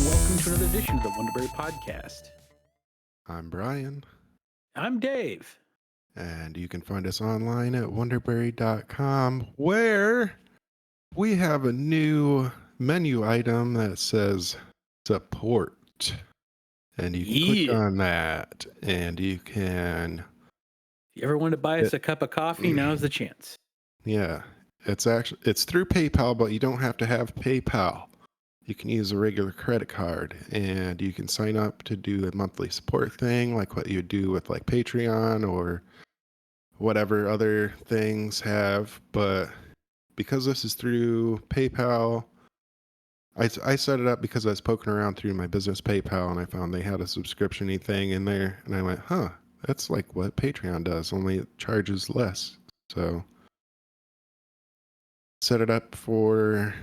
welcome to another edition of the Wonderberry Podcast. I'm Brian, I'm Dave. and you can find us online at wonderberry.com, where we have a new menu item that says support. And you can click on that, and you can... If you ever want to buy us a cup of coffee, now's the chance. Yeah, it's through PayPal, but you don't have to have PayPal. You can use a regular credit card, and you can sign up to do the monthly support thing, like what you do with like Patreon or whatever other things have. But because this is through PayPal, I set it up because I was poking around through my business PayPal, and I found they had a subscription-y thing in there, and I went, huh, that's like what Patreon does, only it charges less. So set it up for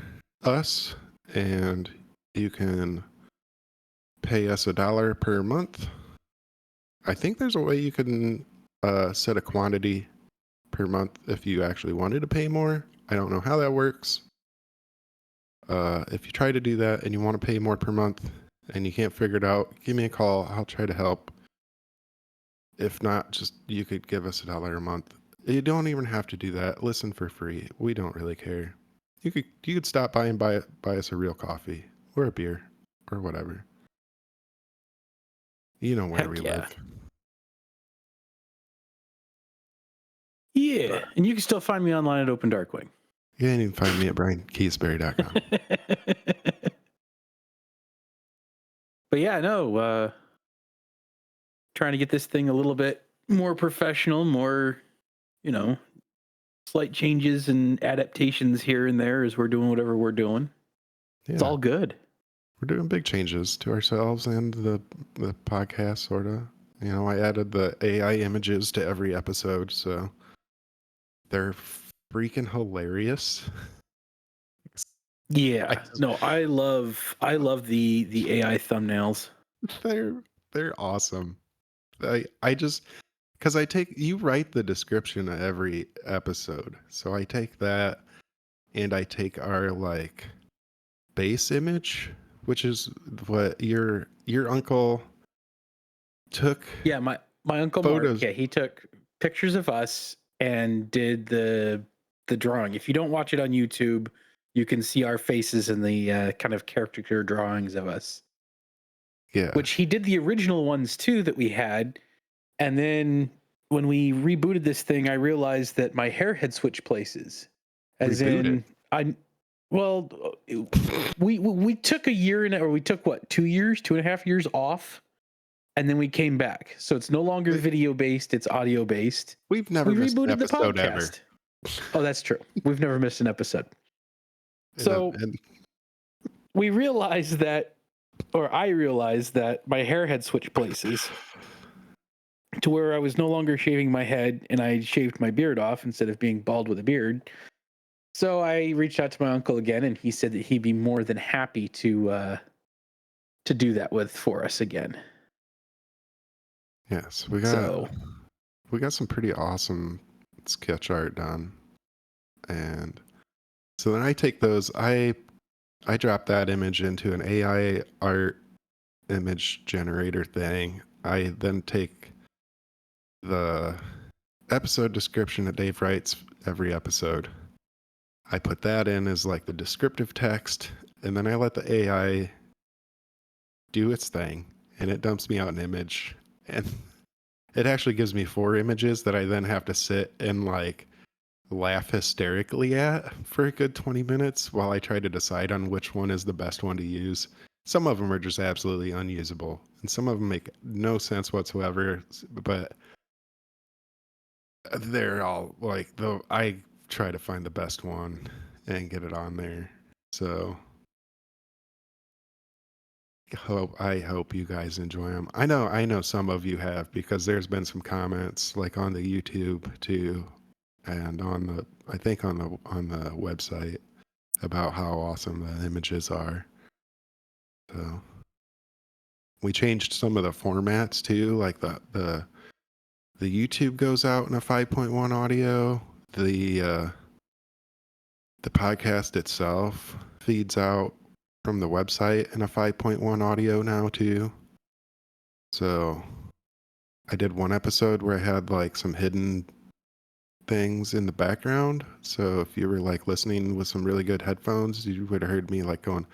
us, and you can pay us $1 per month. I think there's a way you can set a quantity per month if you actually wanted to pay more. I don't know how that works. If you try to do that and you want to pay more per month and you can't figure it out, give me a call. I'll try to help. If not, just you could give us $1 a month. You don't even have to do that. Listen for free. We don't really care. You could stop by and buy us a real coffee or a beer or whatever. You know where Heck we yeah. live. Yeah, and you can still find me online at Open Darkwing. You can even find me at Keesbury.com. But yeah, no, trying to get this thing a little bit more professional, more, slight changes and adaptations here and there as we're doing whatever we're doing. Yeah. It's all good. We're doing big changes to ourselves and the podcast, sort of. I added the AI images to every episode, so they're freaking hilarious. Yeah, I love the AI thumbnails. They're awesome. I just, because you write the description of every episode, so I take that and I take our like base image, which is what your uncle took. Yeah, my uncle photos. Mark, yeah, he took pictures of us and did the drawing. If you don't watch it on YouTube, you can see our faces in the kind of caricature drawings of us. Yeah. Which he did the original ones too that we had. And then when we rebooted this thing, I realized that my hair had switched places. As Rebooted? We took a year or we took 2.5 years off, and then we came back. So it's no longer video based; it's audio based. We've never missed an episode ever. Oh, that's true. We've never missed an episode. So we realized that, or I realized that my hair had switched places to where I was no longer shaving my head, and I shaved my beard off instead of being bald with a beard. So I reached out to my uncle again, and he said that he'd be more than happy to do that for us again. Yes, we got some pretty awesome sketch art done, and so then I take those. I drop that image into an AI art image generator thing. I then take the episode description that Dave writes every episode. I put that in as like the descriptive text, and then I let the AI do its thing, and it dumps me out an image, and it actually gives me 4 images that I then have to sit and like laugh hysterically at for a good 20 minutes while I try to decide on which one is the best one to use. Some of them are just absolutely unusable, and some of them make no sense whatsoever, but they're all like, I try to find the best one and get it on there. So I hope you guys enjoy them. I know some of you have, because there's been some comments like on the YouTube too, and on the website about how awesome the images are. So we changed some of the formats too, like the YouTube goes out in a 5.1 audio. The podcast itself feeds out from the website in a 5.1 audio now too. So I did one episode where I had like some hidden things in the background. So if you were like listening with some really good headphones, you would have heard me like going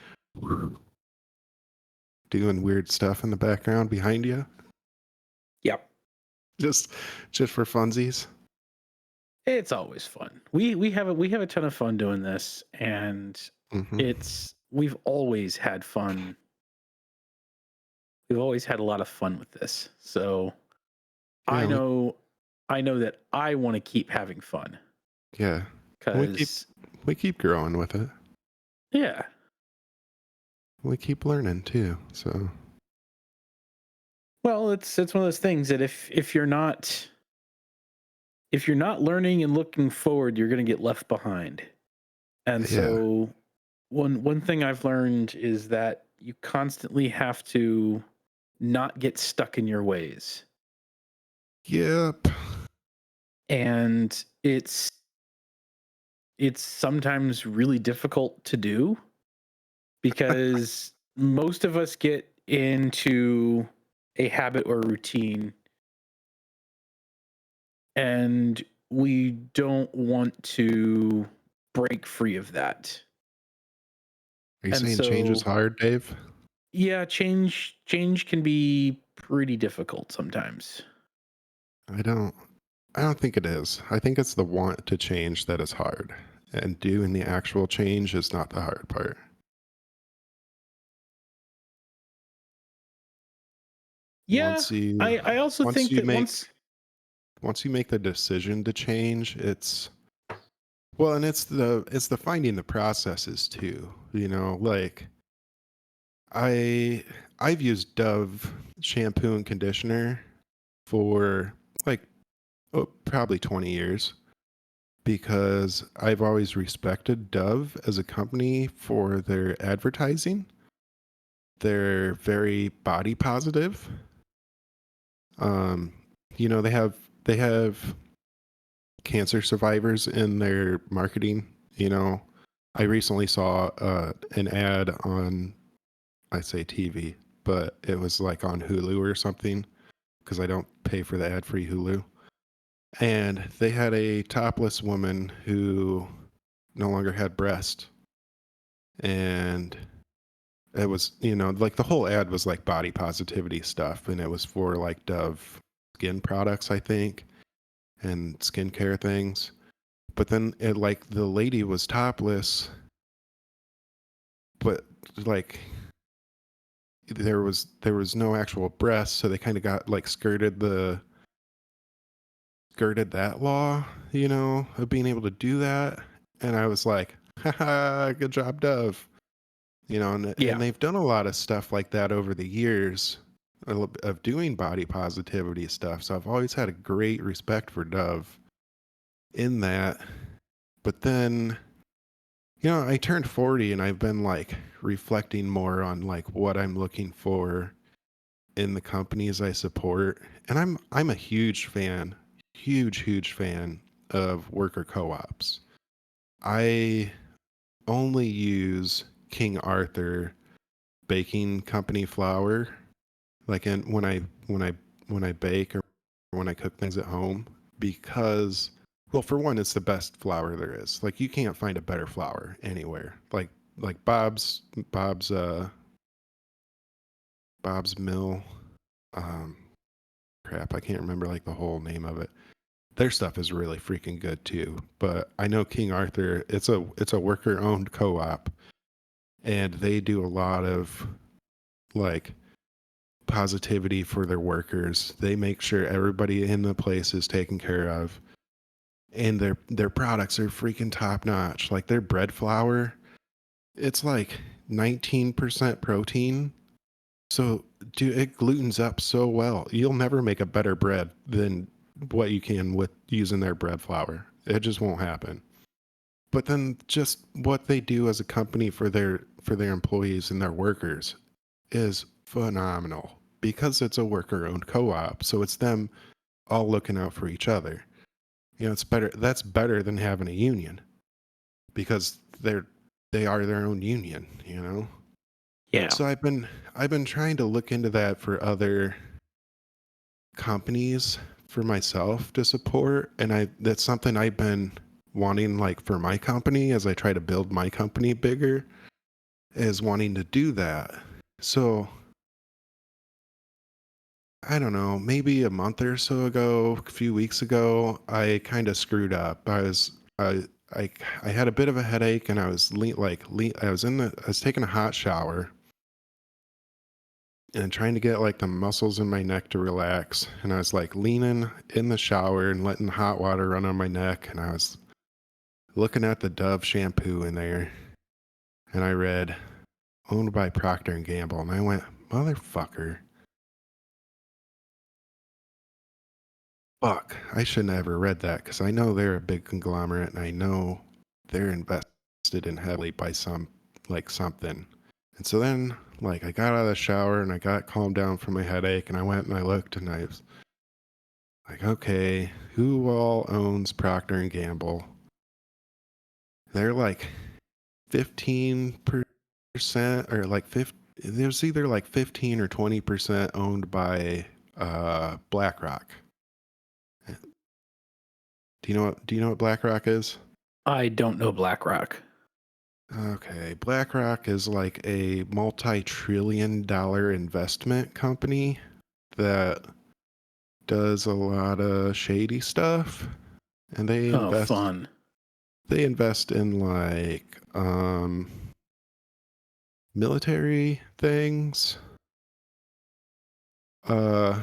doing weird stuff in the background behind you. Yep. Just for funsies. It's always fun. We have a ton of fun doing this, and we've always had fun. We've always had a lot of fun with this. So Yeah, I know that I want to keep having fun. Yeah. Because we keep growing with it. Yeah. We keep learning too. So well, it's one of those things that if you're not learning and looking forward, you're going to get left behind. And so one thing I've learned is that you constantly have to not get stuck in your ways. Yep. And it's sometimes really difficult to do because most of us get into a habit or routine and we don't want to break free of that. Are you saying change is hard, Dave? Yeah, change can be pretty difficult sometimes. I don't think it is. I think it's the want to change that is hard. And doing the actual change is not the hard part. Yeah, I also think that once you make the decision to change, it's the finding the processes too. You know, like I've used Dove shampoo and conditioner for like probably 20 years because I've always respected Dove as a company for their advertising. They're very body positive. You know, they have cancer survivors in their marketing. You know, I recently saw an ad on, I say TV, but it was like on Hulu or something because I don't pay for the ad-free Hulu. And they had a topless woman who no longer had breast. And it was, you know, like the whole ad was like body positivity stuff. And it was for like Dove skin products, I think, and skincare things. But then it like the lady was topless, but like there was no actual breast. So they kind of got like skirted that law, you know, of being able to do that. And I was like, haha, good job, Dove. You know, and they've done a lot of stuff like that over the years of doing body positivity stuff. So I've always had a great respect for Dove in that. But then, you know, I turned 40 and I've been like reflecting more on like what I'm looking for in the companies I support. And I'm a huge fan of worker co-ops. I only use King Arthur baking company flour, like when I bake or when I cook things at home, because well, for one, it's the best flour there is. Like you can't find a better flour anywhere. Like Bob's Mill. Crap, I can't remember like the whole name of it. Their stuff is really freaking good too. But I know King Arthur, it's a worker owned co-op, and they do a lot of like positivity for their workers. They make sure everybody in the place is taken care of. And their products are freaking top notch. Like their bread flour, it's like 19% protein. So dude, it glutens up so well. You'll never make a better bread than what you can with using their bread flour. It just won't happen. But then just what they do as a company for their employees and their workers is phenomenal because it's a worker owned co-op. So it's them all looking out for each other. You know, it's better. That's better than having a union because they are their own union, you know? Yeah. So I've been trying to look into that for other companies for myself to support, and that's something I've been wanting, like, for my company as I try to build my company bigger, is wanting to do that. So I don't know, maybe a month or so ago, a few weeks ago, I kind of screwed up. I I had a bit of a headache, and I was I was taking a hot shower and trying to get like the muscles in my neck to relax, and I was like leaning in the shower and letting hot water run on my neck, and I was looking at the Dove shampoo in there, and I read owned by Procter and Gamble, and I went, motherfucker. Fuck, I shouldn't have ever read that, because I know they're a big conglomerate, and I know they're invested in heavily by something. And so then, like, I got out of the shower and I got calmed down from my headache, and I went and I looked, and I was like, okay, who all owns Procter and Gamble? They're like 15%, or like 50. There's either like 15 or 20% owned by BlackRock. Do you know what BlackRock is? I don't know BlackRock. Okay, BlackRock is like a multi-trillion-dollar investment company that does a lot of shady stuff, and Oh, fun. they invest in like military things. Uh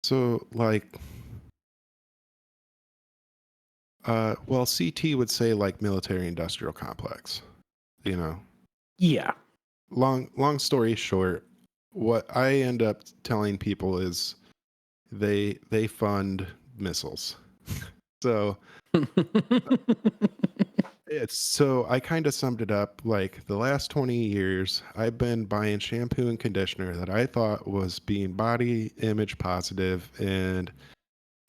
so like well, CT would say like military industrial complex, you know. Yeah. Long story short, what I end up telling people is they fund missiles. So I kind of summed it up like the last 20 years I've been buying shampoo and conditioner that I thought was being body image positive, and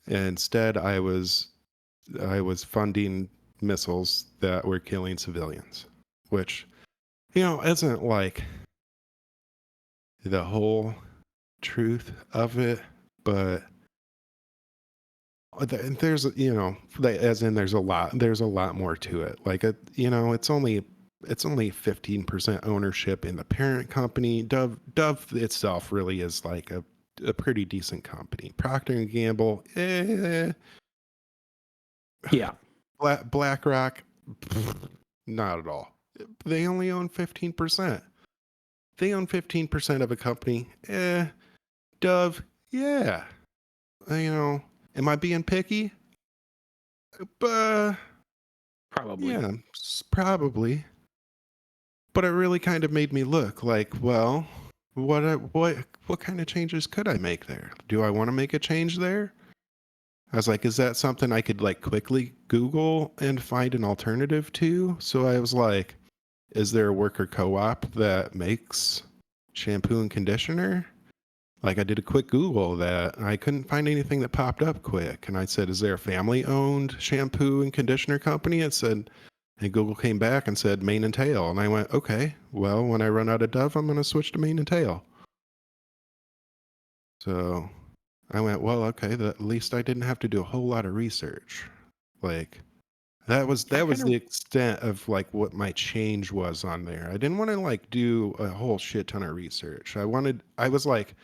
instead I was funding missiles that were killing civilians, which, isn't like the whole truth of it, but there's, there's a lot more to it. Like, it's only 15% ownership in the parent company. Dove itself really is like a pretty decent company. Procter and Gamble, Yeah. BlackRock, not at all. They only own 15%. They own 15% of a company. Dove, yeah. Am I being picky? Probably. Yeah, probably. But it really kind of made me look like, well, what kind of changes could I make there? Do I want to make a change there? I was like, is that something I could like quickly Google and find an alternative to? So I was like, is there a worker co-op that makes shampoo and conditioner? Like, I did a quick Google of that. I couldn't find anything that popped up quick. And I said, is there a family owned shampoo and conditioner company? It said, and Google came back and said Mane and Tail. And I went, okay, well, when I run out of Dove, I'm going to switch to Mane and Tail. So I went, well, okay, at least I didn't have to do a whole lot of research. Like, that was the extent of like what my change was on there. I didn't want to like do a whole shit ton of research. I was like,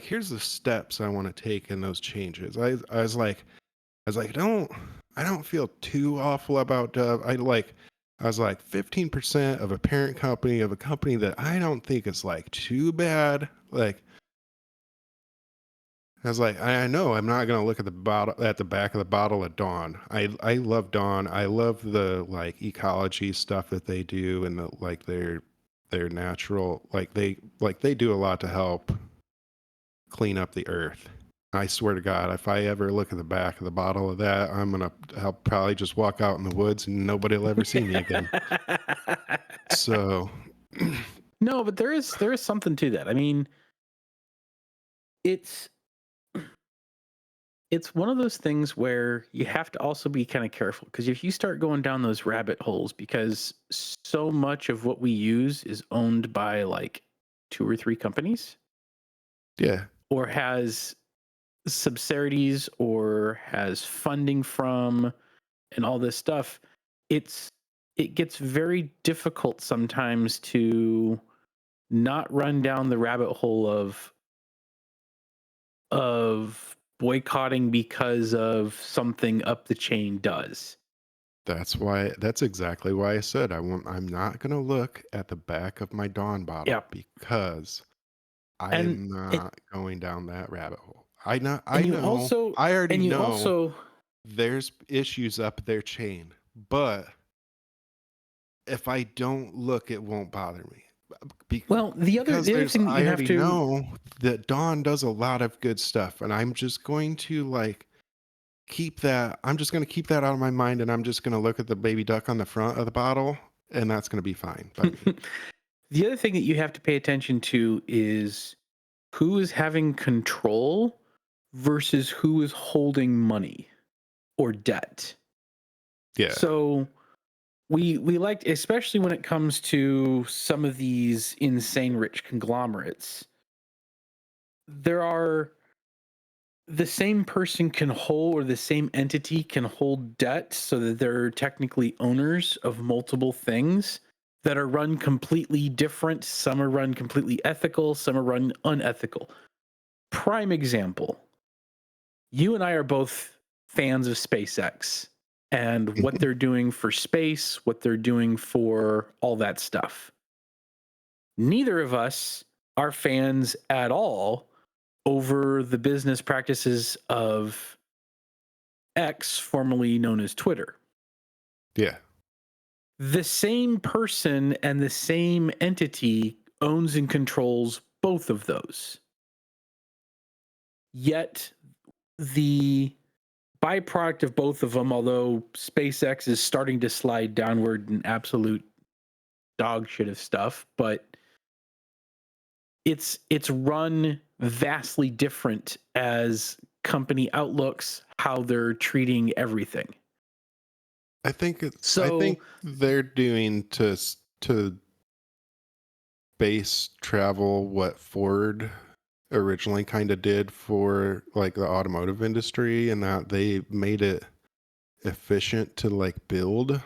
here's the steps I want to take in those changes. I was like, I don't feel too awful about Dove. I was like 15% of a parent company of a company that I don't think is like too bad. Like, I was like, I know I'm not gonna look at the back of the bottle of Dawn. I love Dawn. I love the like ecology stuff that they do, and the like their natural, they do a lot to help clean up the earth. I swear to God, if I ever look at the back of the bottle of that, I'll probably just walk out in the woods and nobody will ever see me again. So No, but there is something to that. I mean, it's it's one of those things where you have to also be kind of careful, because if you start going down those rabbit holes, because so much of what we use is owned by like 2 or 3 companies, Yeah, or has subsidiaries, or has funding from, and all this stuff, it's it gets very difficult sometimes to not run down the rabbit hole of boycotting because of something up the chain does. that's exactly why I said I'm not gonna look at the back of my Dawn Yeah. bottle because I And am it, not going down that rabbit hole. and you also I already and you know also there's issues up their chain, but if I don't look, it won't bother me. Be- well, because the other thing that I you have already to know that Dawn does a lot of good stuff, and I'm just going to like keep that. I'm just going to keep that out of my mind, and I'm just going to look at the baby duck on the front of the bottle, and that's going to be fine by me. the other thing that you have to pay attention to is who is having control versus who is holding money or debt. Yeah, So we liked, especially when it comes to some of these insane rich conglomerates, there are the same person can hold, or the same entity can hold debt, so that they're technically owners of multiple things that are run completely different. Some are run completely ethical, some are run unethical. Prime example, you and I are both fans of SpaceX and what Mhm. they're doing for space, what they're doing for all that stuff. Neither of us are fans at all over the business practices of X, formerly known as Twitter. yeah. The same person and the same entity owns and controls both of those. Yet the byproduct of both of them, although SpaceX is starting to slide downward in absolute dog shit of stuff, but it's run vastly different as company outlooks, how they're treating everything. I So think they're doing to space travel what Ford originally kind of did for like the automotive industry, and that they made it efficient to like build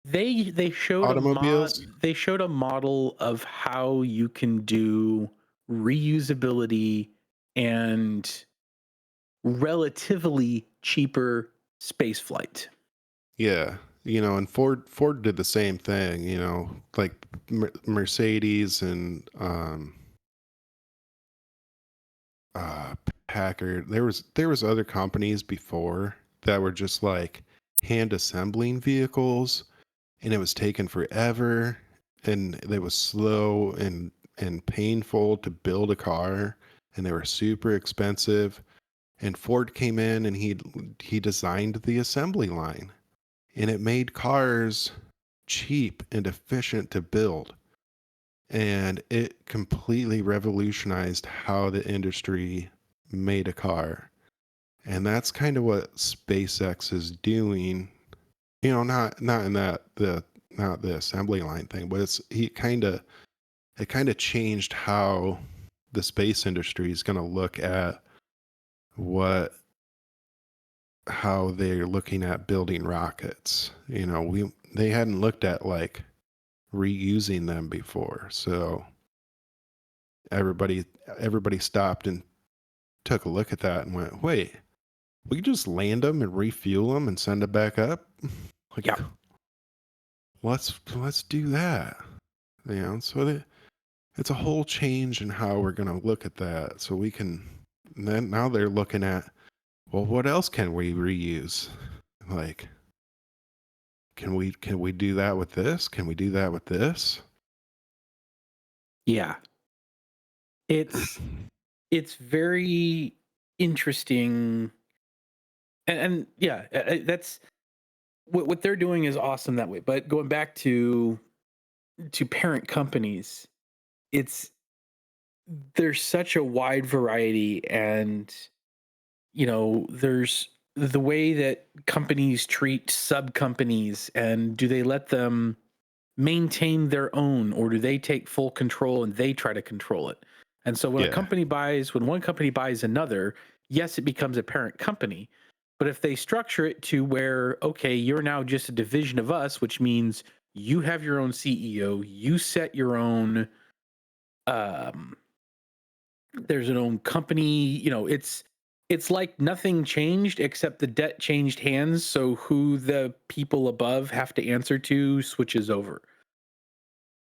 they showed automobiles. they showed a model of how you can do reusability and relatively cheaper space flight. Yeah, and Ford did the same thing, like Mercedes and uh Packard. There was other companies before that were just like hand assembling vehicles, and it was taking forever, and it was slow and painful to build a car, and they were super expensive. And Ford came in and he designed the assembly line, and it made cars cheap and efficient to build. And it completely revolutionized how the industry made a car. And that's kind of what SpaceX is doing. Not in not the assembly line thing, but it kind of changed how the space industry is going to look at what how they're looking at building rockets. They hadn't looked at like reusing them before. So everybody everybody stopped and took a look at that and went, "Wait, we could just land them and refuel them and send it back up? Like, Yeah. let's do that." It's a whole change in how we're going to look at that. So we can then now they're looking at, well, what else can we reuse? Like, can we do that with this? Can we do that with this? Yeah. It's it's very interesting, and yeah, that's what they're doing is awesome that way. But going back to parent companies, it's there's such a wide variety, and there's the way that companies treat sub companies, and do they let them maintain their own, or do they take full control and they try to control it? And so when Yeah. one company buys another, yes, it becomes a parent company. But if they structure it to where, okay, you're now just a division of us, which means you have your own CEO, you set your own, um, there's an own company, it's like nothing changed except the debt changed hands. So who the people above have to answer to switches over.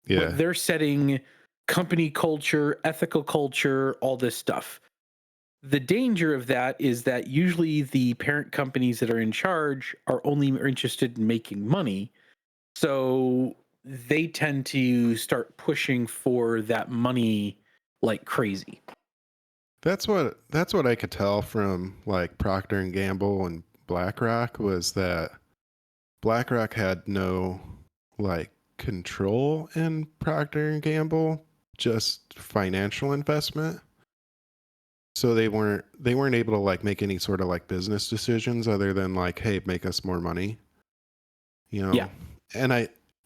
But Yeah. they're setting company culture, ethical culture, all this stuff. The danger of that is that usually the parent companies that are in charge are only interested in making money. So they tend to start pushing for that money like crazy. That's what I could tell from like Procter and Gamble and BlackRock was that BlackRock had no like control in Procter and Gamble, just financial investment. So they weren't able to like make any sort of like business decisions other than like, hey, make us more money, you Yeah. know.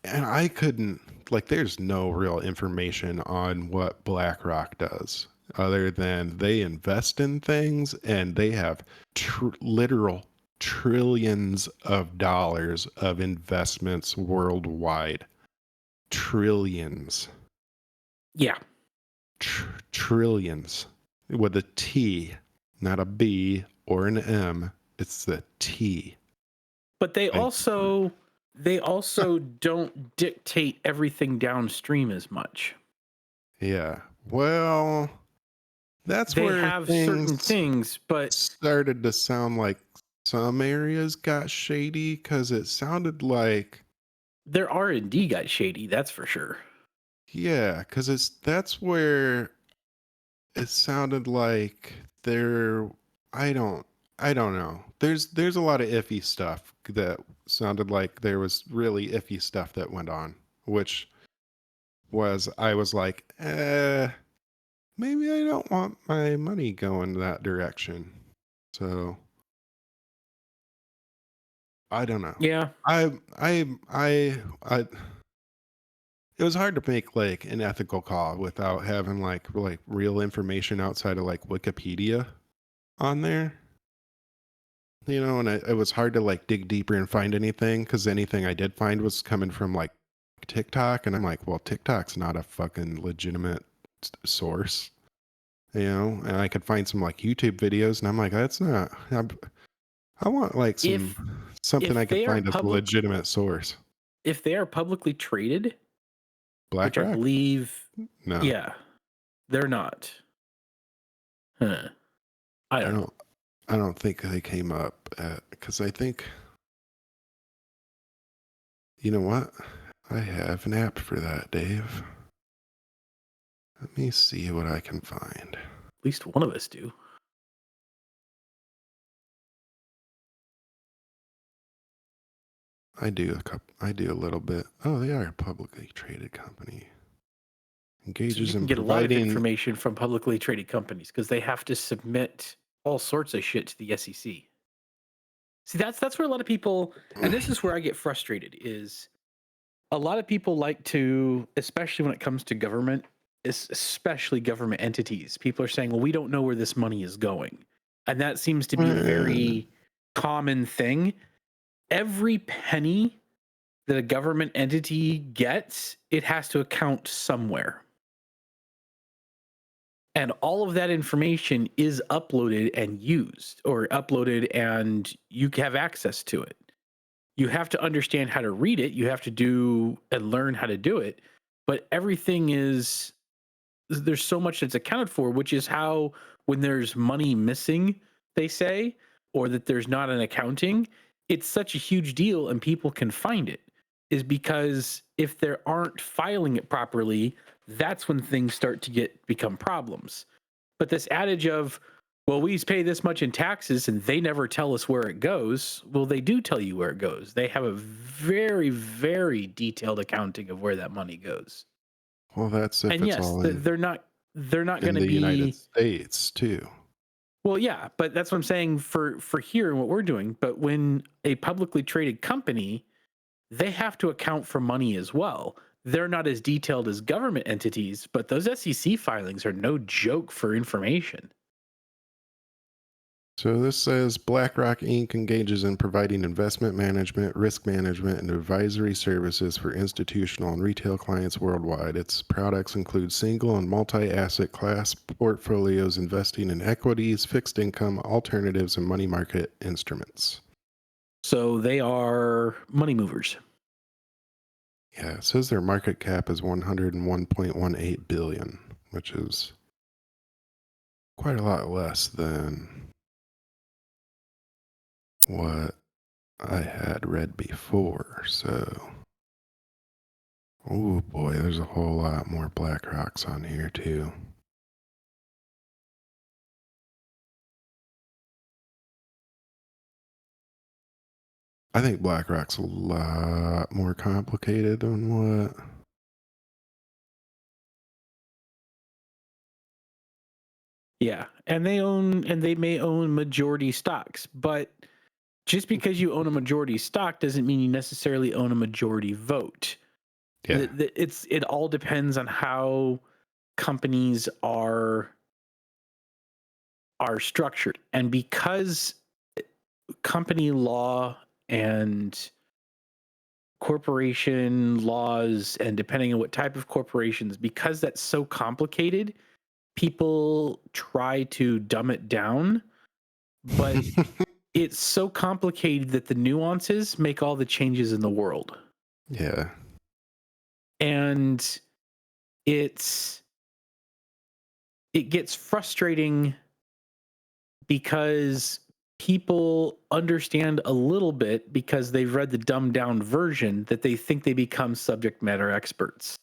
And I couldn't like there's no real information on what BlackRock does other than they invest in things and they have literal trillions of dollars of investments worldwide. Trillions. Yeah. Trillions with a T, not a B or an M. It's the T. But they also don't dictate everything downstream as much. Yeah. Well, that's They where have certain things things, but started to sound like some areas got shady because it sounded like, their R&D got shady, that's for sure. yeah, because that's where it sounded like there. I don't, I don't know. There's a lot of iffy stuff that sounded like there was really iffy stuff that went on, which I was like, maybe I don't want my money going that direction. So I don't know. Yeah. I it was hard to make like an ethical call without having like real information outside of like Wikipedia on there. And it was hard to like dig deeper and find anything because anything I did find was coming from like TikTok, and I'm like, well, TikTok's not a fucking legitimate source, And I could find some like YouTube videos, and I'm like, that's not. I want like If something I if could they are find as a public legitimate source. if they are publicly traded, which I BlackRock? believe, No, yeah, they're not. Huh. I I don't know. don't. I don't think they came up because I think you know what? I have an app for that, Dave. Let me see what I can find. At least one of us do. I do I do a little bit. Oh, they are a publicly traded company. So you Engages can in get a lot of providing. information from publicly traded companies because they have to submit all sorts of shit to the SEC. See, that's where a lot of people, and this is where I get frustrated, is a lot of people like to, especially when it comes to government, especially government entities, people are saying, well, we don't know where this money is going. And that seems to be a Uh, very common thing. Every penny that a government entity gets, it has to account somewhere. And all of that information is uploaded and used, or uploaded and you have access to it. You have to understand how to read it. You have to do and learn how to do it. But there's so much that's accounted for, which is how when there's money missing, they say, or that there's not an accounting, it's such a huge deal and people can find it, is because if they aren't filing it properly, that's when things start to become problems. But this adage of, well, we pay this much in taxes and they never tell us where it goes. Well, they do tell you where it goes. They have a very, very detailed accounting of where that money goes. well, that's if And it's yes, all they're not in going to the United be, States too. Well, yeah, but that's what I'm saying for here and what we're doing. But when a publicly traded company, they have to account for money as well. They're not as detailed as government entities, but those SEC filings are no joke for information. So this says BlackRock Inc. engages in providing investment management, risk management, and advisory services for institutional and retail clients worldwide. Its products include single and multi-asset class portfolios investing in equities, fixed income, alternatives, and money market instruments. So they are money movers. Yeah, it says their market cap is 101.18 billion, which is quite a lot less than what I had read before. So, oh boy, there's a whole lot more BlackRocks on here too. I think BlackRock's a lot more complicated than what. Yeah, and they may own majority stocks, but just because you own a majority stock doesn't mean you necessarily own a majority vote. Yeah. It all depends on how companies are structured, and because company law and corporation laws, and depending on what type of corporations, because that's so complicated, people try to dumb it down, but it's so complicated that the nuances make all the changes in the world. Yeah. And it gets frustrating because people understand a little bit because they've read the dumbed down version that they think they become subject matter experts.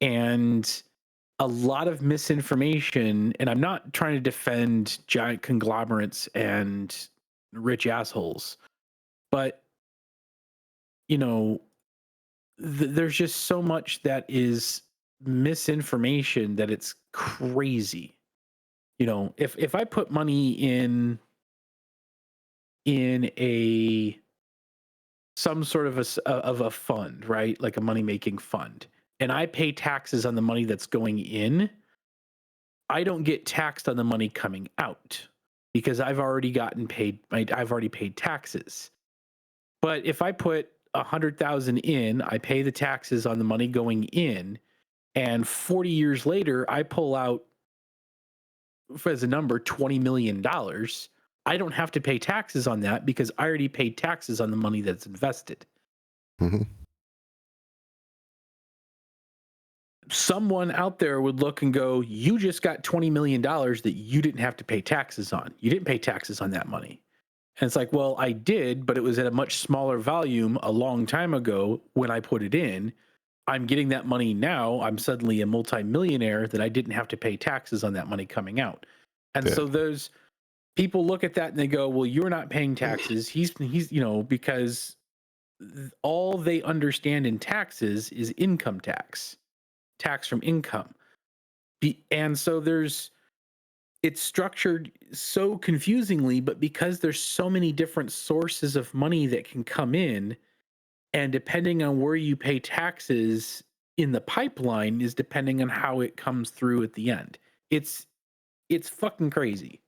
And a lot of misinformation, and I'm not trying to defend giant conglomerates and rich assholes, but you know, there's just so much that is misinformation that it's crazy. You know, if I put money in a some sort of a fund, right? Like a money making fund, and I pay taxes on the money that's going in, I don't get taxed on the money coming out because I've already gotten paid. I've already paid taxes. But if I put 100,000 in, I pay the taxes on the money going in, and 40 years later, I pull out, as a number, $20 million. I don't have to pay taxes on that because I already paid taxes on the money that's invested. Mm-hmm. Someone out there would look and go, you just got $20 million that you didn't have to pay taxes on. You didn't pay taxes on that money. And it's like, well, I did, but it was at a much smaller volume a long time ago when I put it in. I'm getting that money now. I'm suddenly a multimillionaire that I didn't have to pay taxes on that money coming out. And Yeah. so those people look at that and they go, well, you're not paying taxes. He's, because all they understand in taxes is income tax from income. And so it's structured so confusingly, but because there's so many different sources of money that can come in, and depending on where you pay taxes in the pipeline is depending on how it comes through at the end. It's fucking crazy.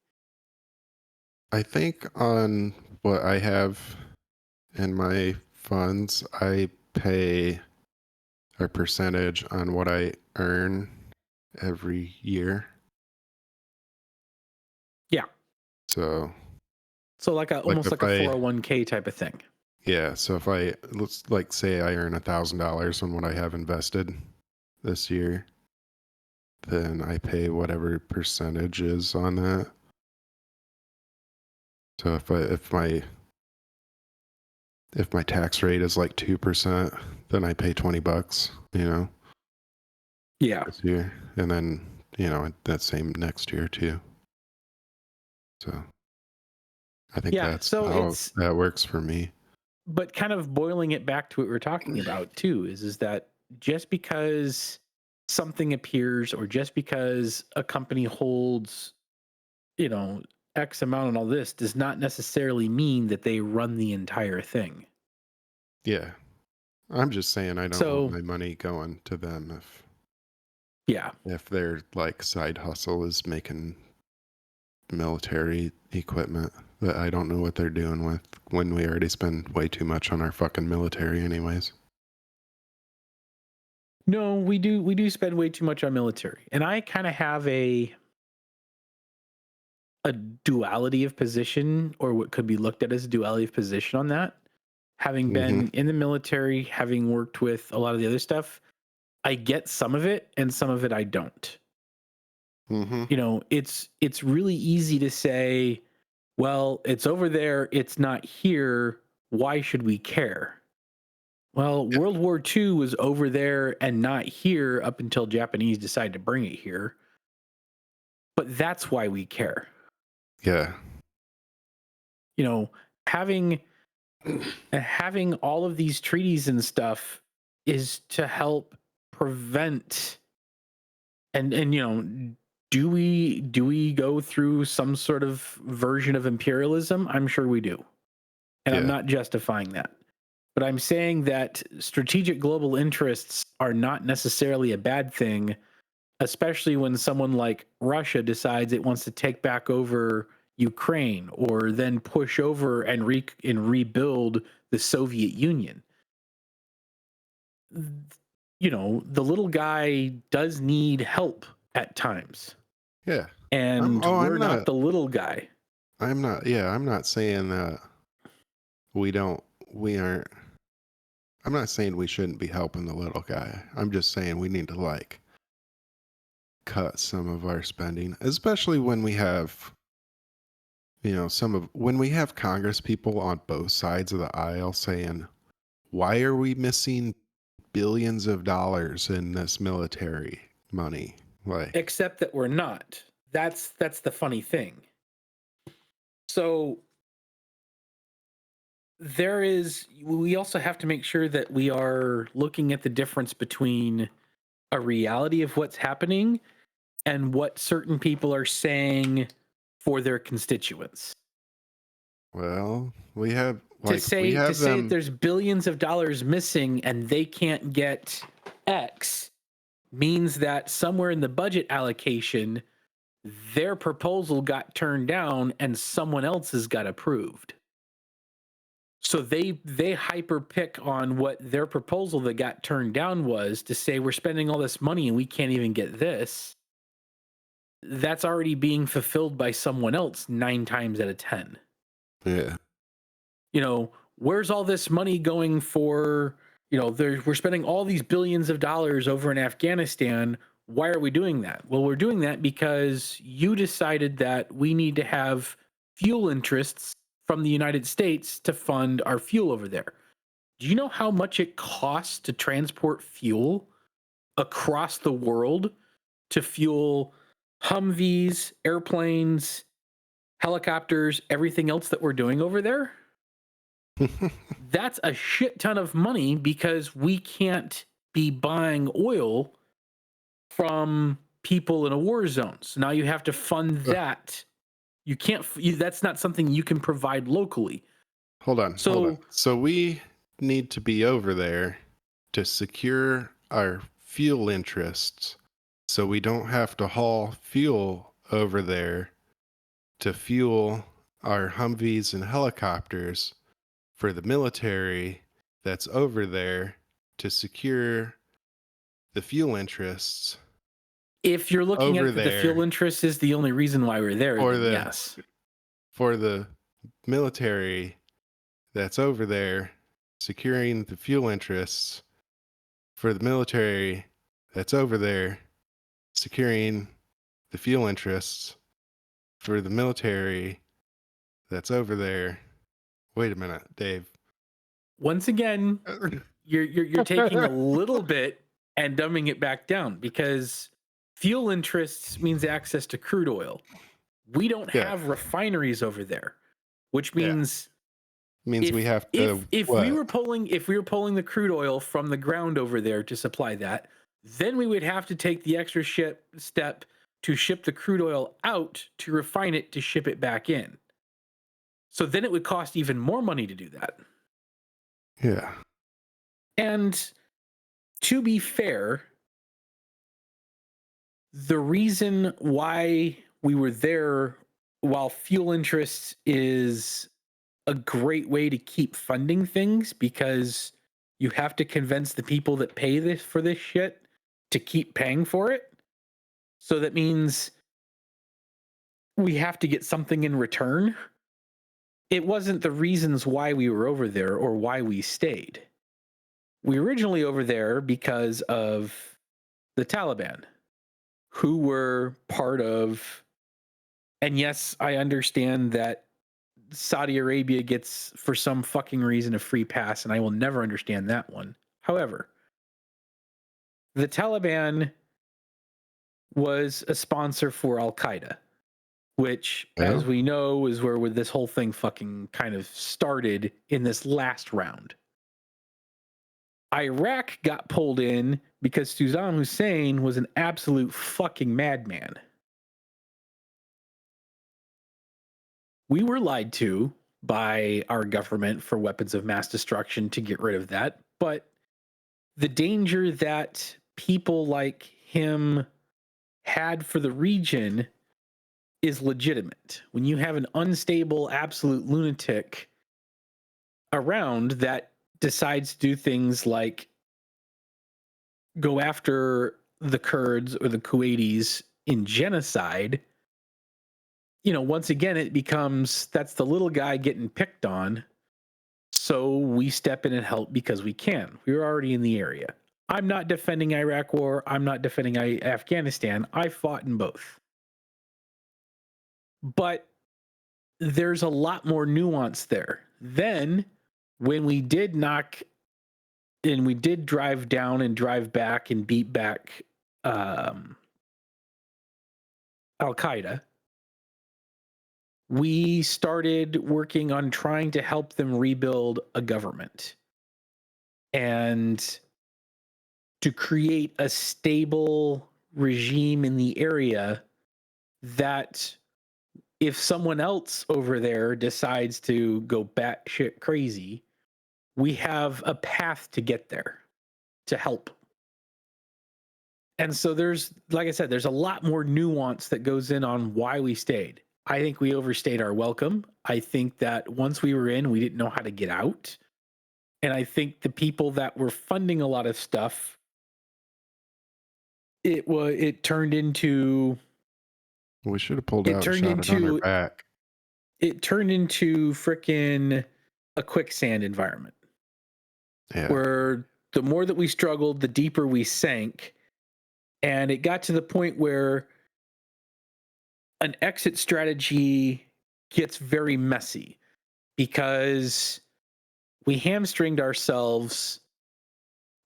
I think on what I have in my funds, I pay a percentage on what I earn every year. Yeah. So like almost like a 401k type of thing. Yeah, so if let's like say I earn $1,000 on what I have invested this year, then I pay whatever percentage is on that. So if my tax rate is like 2%, then I pay $20, Yeah. this year, and then that same next year too. So I think that's how that works for me. But kind of boiling it back to what we're talking about too is that just because something appears or just because a company holds X amount and all this does not necessarily mean that they run the entire thing. Yeah. I'm just saying I don't want my money going to them if their like side hustle is making military equipment that I don't know what they're doing with when we already spend way too much on our fucking military anyways. No, we do spend way too much on military. And I kind of have a duality of position, or what could be looked at as a duality of position on that. Having been in the military, having worked with a lot of the other stuff, I get some of it and some of it I don't. It's really easy to say, well, it's over there, it's not here, why should we care? Well, World War II was over there and not here up until Japanese decided to bring it here. But that's why we care. Yeah. Having all of these treaties and stuff is to help prevent and do we go through some sort of version of imperialism? I'm sure we do. And I'm not justifying that. But I'm saying that strategic global interests are not necessarily a bad thing, especially when someone like Russia decides it wants to take back over Ukraine or then push over and rebuild the Soviet Union. The little guy does need help at times. Yeah. And we're not the little guy. I'm not saying that I'm not saying we shouldn't be helping the little guy. I'm just saying we need to like cut some of our spending, especially when we have when we have Congress people on both sides of the aisle saying, why are we missing billions of dollars in this military money? Like, except that we're not. That's the funny thing. So we also have to make sure that we are looking at the difference between a reality of what's happening and what certain people are saying for their constituents. Well, we have to say that there's billions of dollars missing and they can't get X means that somewhere in the budget allocation, their proposal got turned down and someone else's got approved. So they hyper pick on what their proposal that got turned down was to say we're spending all this money and we can't even get this. That's already being fulfilled by someone else 9 times out of 10. Yeah. Where's all this money going for? We're spending all these billions of dollars over in Afghanistan. Why are we doing that? Well, we're doing that because you decided that we need to have fuel interests from the United States to fund our fuel over there. Do you know how much it costs to transport fuel across the world to fuel Humvees, airplanes, helicopters, everything else that we're doing over there? That's a shit ton of money because we can't be buying oil from people in a war zone. So now you have to fund that. You can't. That's not something you can provide locally. Hold on. So we need to be over there to secure our fuel interests, so we don't have to haul fuel over there to fuel our Humvees and helicopters for the military that's over there to secure the fuel interests. If you're looking at the fuel interest is the only reason why we're there, yes. For the military that's over there securing the fuel interests for the military that's over there securing the fuel interests for the military that's over there. Wait a minute, Dave. Once again, you're taking a little bit and dumbing it back down because fuel interests means access to crude oil. We don't have refineries over there, which means we have to. If we were pulling the crude oil from the ground over there to supply that, then we would have to take the extra step to ship the crude oil out to refine it to ship it back in. So then it would cost even more money to do that. Yeah. And to be fair, the reason why we were there, while fuel interest is a great way to keep funding things, because you have to convince the people that pay this for this shit to keep paying for it. So that means we have to get something in return. It wasn't the reasons why we were over there or why we stayed. We originally over there because of the Taliban, who were part of, and yes, I understand that Saudi Arabia gets, for some fucking reason, a free pass, and I will never understand that one. However, the Taliban was a sponsor for Al Qaeda, which, as we know, is where this whole thing fucking kind of started in this last round. Iraq got pulled in because Saddam Hussein was an absolute fucking madman. We were lied to by our government for weapons of mass destruction to get rid of that, but the danger that people like him had for the region is legitimate. When you have an unstable, absolute lunatic around that decides to do things like go after the Kurds or the Kuwaitis in genocide, once again, it becomes that's the little guy getting picked on. So we step in and help because we can. We were already in the area. I'm not defending Iraq war. I'm not defending Afghanistan. I fought in both. But there's a lot more nuance there. Then when we did drive down and drive back and beat back Al Qaeda, we started working on trying to help them rebuild a government and to create a stable regime in the area that if someone else over there decides to go batshit crazy, we have a path to get there to help. And so there's, like I said, there's a lot more nuance that goes in on why we stayed. I think we overstayed our welcome. I think that once we were in, we didn't know how to get out. And I think the people that were funding a lot of stuff, it turned into. We should have pulled out and shot it on our back. It turned into frickin' a quicksand environment. Yeah. Where the more that we struggled, the deeper we sank. And it got to the point where an exit strategy gets very messy because we hamstringed ourselves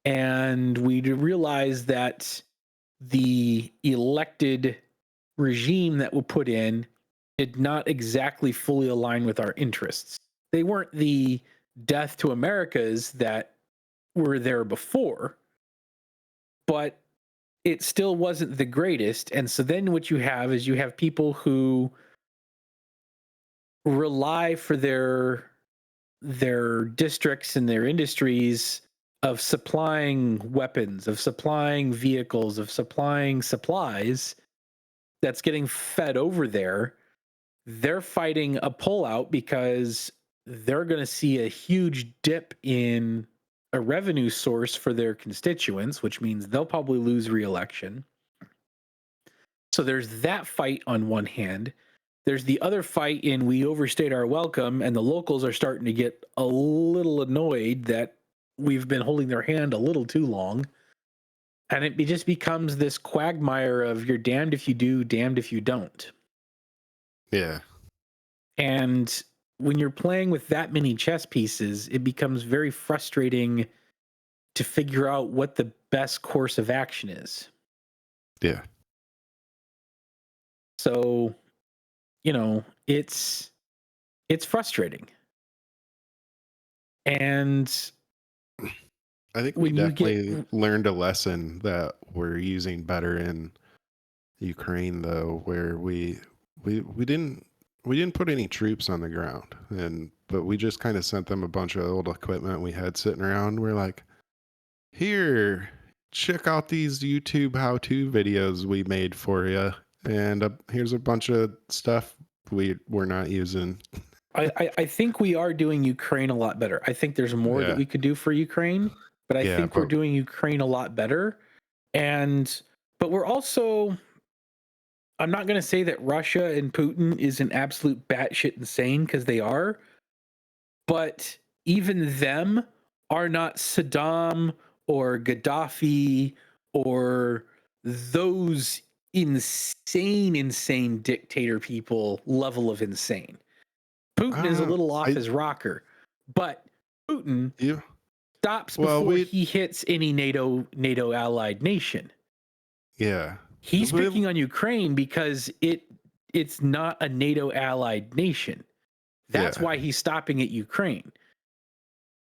and we realized that the elected regime that we put in did not exactly fully align with our interests. They weren't the death to Americas that were there before, but it still wasn't the greatest. And so then what you have is you have people who rely for their districts and their industries of supplying weapons, of supplying vehicles, of supplying supplies that's getting fed over there. They're fighting a pullout because they're going to see a huge dip in a revenue source for their constituents, which means they'll probably lose re-election. So there's that fight on one hand. There's the other fight in we overstayed our welcome, and the locals are starting to get a little annoyed that we've been holding their hand a little too long. And it just becomes this quagmire of you're damned if you do, damned if you don't. Yeah. And when you're playing with that many chess pieces, it becomes very frustrating to figure out what the best course of action is. Yeah. So, it's frustrating. And I think we definitely learned a lesson that we're using better in Ukraine though, where we didn't put any troops on the ground, but we just kind of sent them a bunch of old equipment we had sitting around. We're like, here, check out these YouTube how-to videos we made for you, and here's a bunch of stuff we're not using. I think we are doing Ukraine a lot better. I think there's more that we could do for Ukraine, but I think we're doing Ukraine a lot better. But we're also, I'm not going to say that Russia and Putin is an absolute batshit insane, because they are, but even them are not Saddam or Gaddafi or those insane dictator people level of insane. Putin is a little off his rocker, but Putin stops before he hits any NATO allied nation. Yeah. He's picking on Ukraine because it's not a NATO allied nation. That's why he's stopping at Ukraine.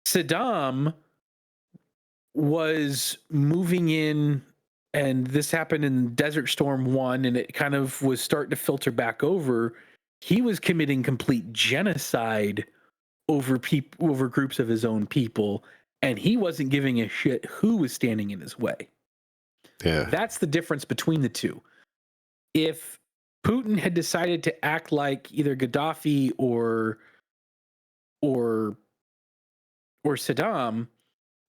Saddam was moving in, and this happened in Desert Storm 1, and it kind of was starting to filter back over. He was committing complete genocide over groups of his own people, and he wasn't giving a shit who was standing in his way. Yeah. That's the difference between the two. If Putin had decided to act like either Gaddafi or Saddam,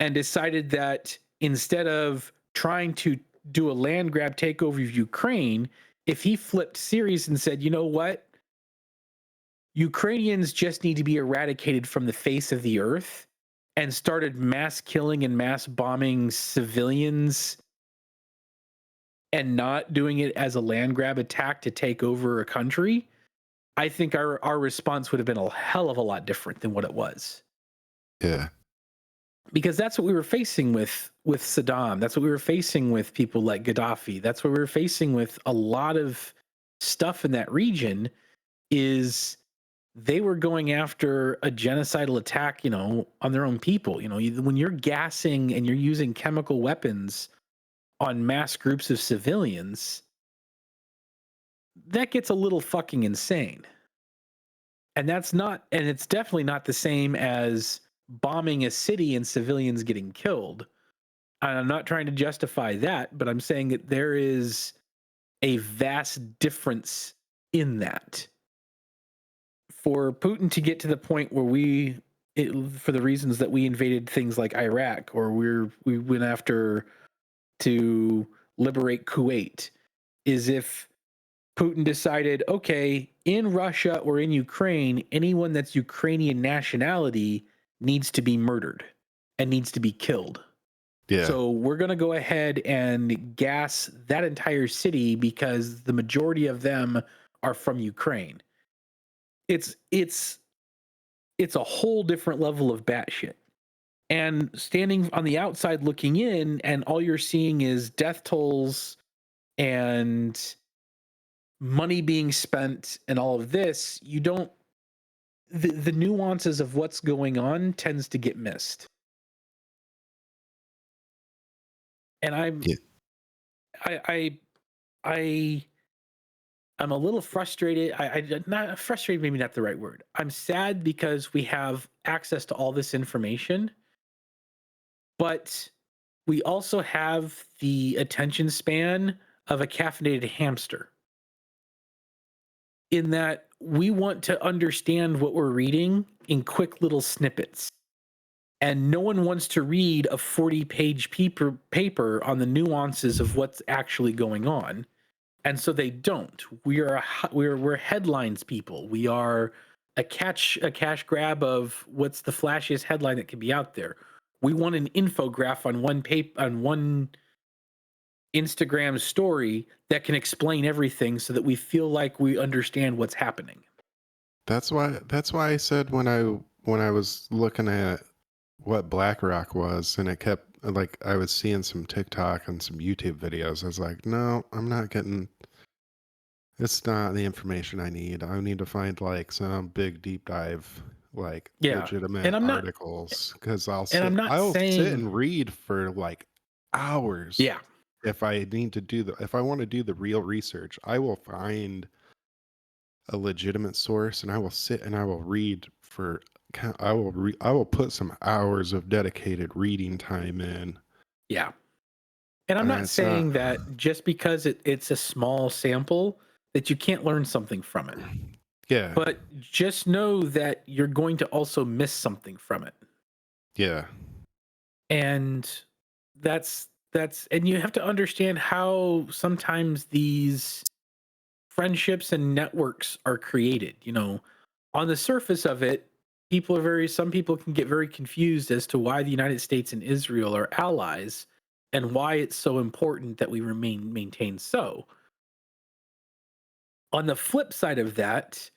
and decided that instead of trying to do a land grab takeover of Ukraine, if he flipped series and said, you know what, Ukrainians just need to be eradicated from the face of the earth, and started mass killing and mass bombing civilians and not doing it as a land grab attack to take over a country, I think our response would have been a hell of a lot different than what it was. Yeah. Because that's what we were facing with Saddam. That's what we were facing with people like Gaddafi. That's what we were facing with a lot of stuff in that region, is they were going after a genocidal attack, on their own people. When you're gassing and you're using chemical weapons on mass groups of civilians, that gets a little fucking insane. And it's definitely not the same as bombing a city and civilians getting killed. And I'm not trying to justify that, but I'm saying that there is a vast difference in that. For Putin to get to the point where for the reasons that we invaded things like Iraq, or we went after to liberate Kuwait, is if Putin decided, okay, in Russia or in Ukraine, anyone that's Ukrainian nationality needs to be murdered and needs to be killed. Yeah. So we're going to go ahead and gas that entire city because the majority of them are from Ukraine. It's a whole different level of batshit. And standing on the outside looking in, and all you're seeing is death tolls and money being spent and all of this, the nuances of what's going on tends to get missed. And I'm a little frustrated. I not frustrated, maybe not the right word. I'm sad because we have access to all this information, but we also have the attention span of a caffeinated hamster, in that we want to understand what we're reading in quick little snippets. And no one wants to read a 40-page paper on the nuances of what's actually going on. And so they don't. We're headlines people. We are a cash grab of what's the flashiest headline that can be out there. We want an infograph on one Instagram story that can explain everything, so that we feel like we understand what's happening. That's why I said when I was looking at what BlackRock was, and it kept, like, I was seeing some TikTok and some YouTube videos. I was like, no, I'm not getting. It's not the information I need. I need to find like some big deep dive, like legitimate articles, because I'll sit and read for like hours. Yeah. if I need to if I want to do the real research, I will find a legitimate source and I will sit and I will read for I will put some hours of dedicated reading time in. Yeah. And I'm And not it's not saying that just because it's a small sample that you can't learn something from it. yeah. But just know that you're going to also miss something from it. Yeah. And that's and you have to understand how sometimes these friendships and networks are created. On the surface of it, some people can get very confused as to why the United States and Israel are allies and why it's so important that we maintain so. On the flip side of that,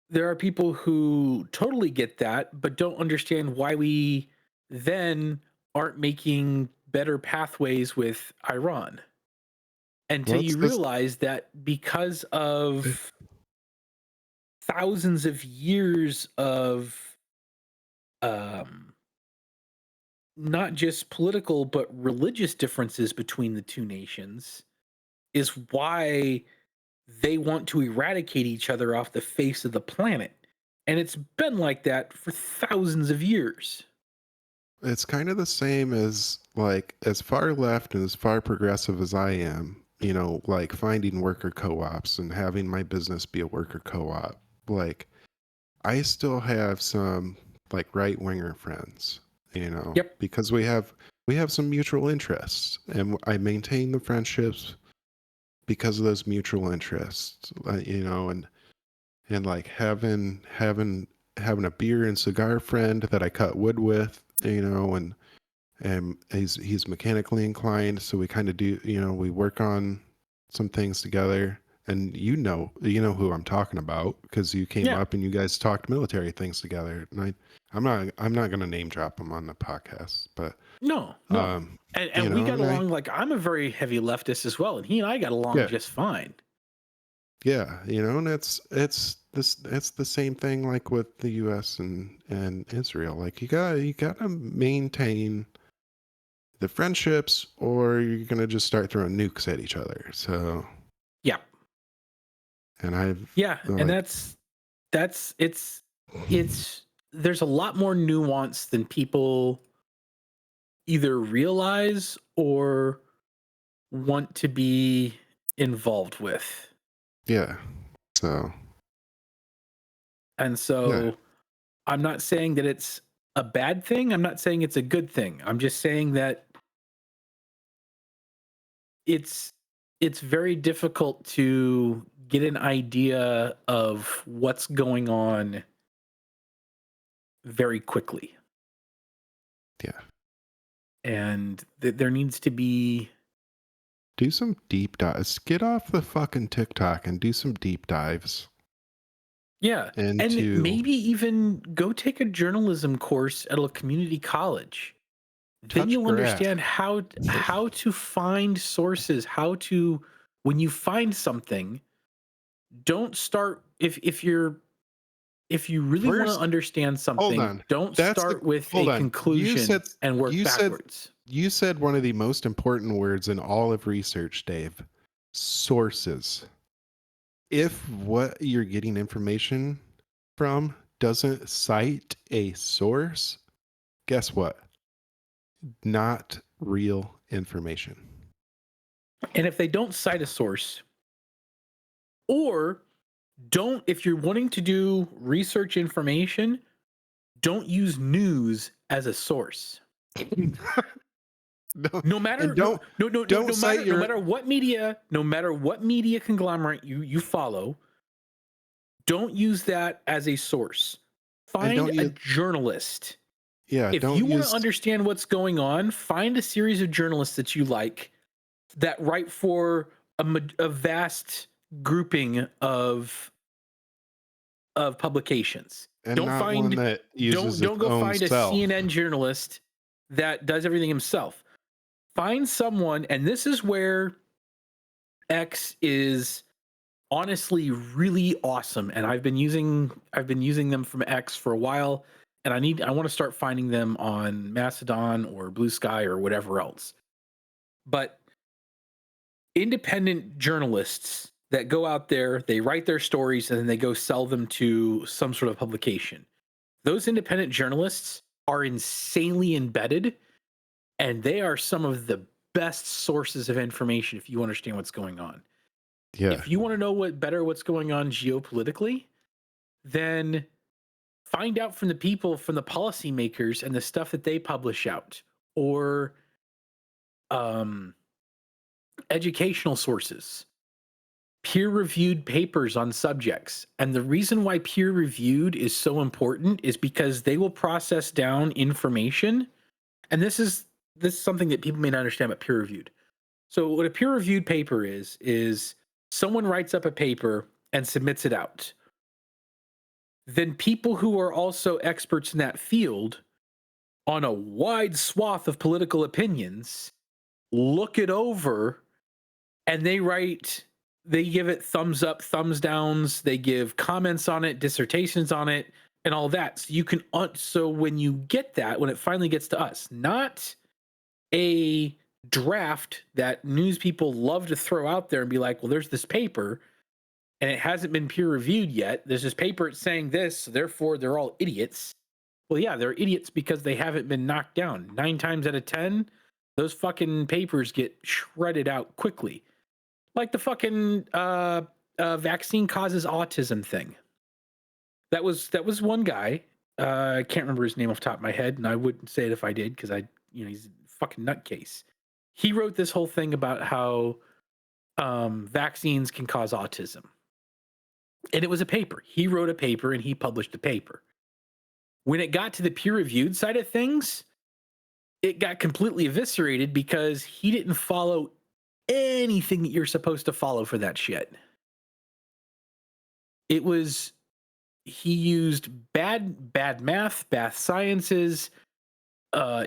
there are people who totally get that but don't understand why we then aren't making better pathways with Iran until Well, you it's this realize that because of thousands of years of um, not just political but religious differences between the two nations is why they want to eradicate each other off the face of the planet. And it's been like that for thousands of years. it's kind of the same as like as far left and as far progressive as I am, like finding worker co-ops and having my business be a worker co-op. Like I still have some like right winger friends, Yep. because we have some mutual interests, and I maintain the friendships because of those mutual interests. And like having a beer and cigar friend that I cut wood with, and he's mechanically inclined, so we kind of do, we work on some things together. And who I'm talking about because you came Yeah. up and you guys talked military things together. And I'm not going to name drop him on the podcast, but No, no. And we got and along like I'm a very heavy leftist as well, and he and I got along yeah, just fine. yeah, and it's the same thing like with the U.S. and Israel. Like you gotta maintain the friendships, or you're gonna just start throwing nukes at each other. So Yeah. and I've Yeah. And like it's there's a lot more nuance than people either realize or want to be involved with. yeah. So And yeah, so I'm not saying that it's a bad thing. I'm not saying it's a good thing. I'm just saying that it's it's very difficult to get an idea of what's going on very quickly. yeah. And there needs to be Do some deep dives. Get off the fucking TikTok and do some deep dives yeah, and into maybe even go take a journalism course at a community college. Then touch you'll grass. understand how to find sources, how to when you find something, don't start if you really want to First, understand hold something, on. don't That's the start with hold a on. You conclusion said and work you said backwards. you said one of the most important words in all of research, Dave. Sources. If what you're getting information from doesn't cite a source, guess what? Not real information. And if they don't cite a source, or don't, if you're wanting to do research information, don't use news as a source. No, No and matter no don't cite matter no your matter what media conglomerate you follow, don't use that as a source. and Find don't a use journalist. yeah, If don't you want to use understand what's going on, find a series of journalists that you like that write for a vast grouping of publications. and Don't not one find that uses don't its go own find a self. CNN journalist that does everything himself. Find someone, and this is where X is honestly really awesome, and I've been using them from X for a while, and I want to start finding them on Mastodon or Blue Sky or whatever else. but independent journalists that go out there, they write their stories, and then they go sell them to some sort of publication. Those independent journalists are insanely embedded, and they are some of the best sources of information if you understand what's going on. Yeah. If you want to know what's going on geopolitically, then find out from the people, from the policymakers and the stuff that they publish out, or educational sources, peer-reviewed papers on subjects. And the reason why peer-reviewed is so important is because they will process down information. And this is something that people may not understand about peer-reviewed. So what a peer-reviewed paper is someone writes up a paper and submits it out. Then people who are also experts in that field on a wide swath of political opinions look it over, and they give it thumbs up, thumbs downs, they give comments on it, dissertations on it, and all that. So you can so when you get that, when it finally gets to us, not a draft that news people love to throw out there and be like, well, there's this paper and it hasn't been peer reviewed yet. There's this paper it's saying this, so therefore they're all idiots. Well, yeah, they're idiots because they haven't been knocked down. 9 times out of 10, those fucking papers get shredded out quickly. Like the fucking vaccine causes autism thing. That was one guy. I can't remember his name off the top of my head, and I wouldn't say it if I did, because he's a fucking nutcase. He wrote this whole thing about how vaccines can cause autism. And it was a paper. He wrote a paper and he published a paper. When it got to the peer-reviewed side of things, it got completely eviscerated because he didn't follow anything that you're supposed to follow for that shit. He used bad math, bad sciences,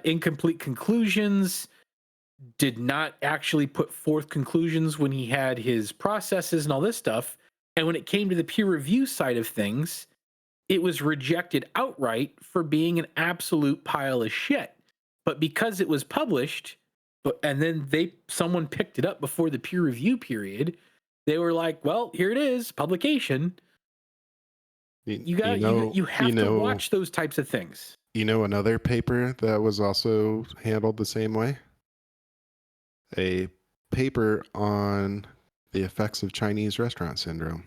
incomplete conclusions, did not actually put forth conclusions when he had his processes and all this stuff. And when it came to the peer review side of things, it was rejected outright for being an absolute pile of shit. But because it was published, and then someone picked it up before the peer review period, they were like, well, here it is, publication. You have to watch those types of things. You know another paper that was also handled the same way? A paper on the effects of Chinese restaurant syndrome.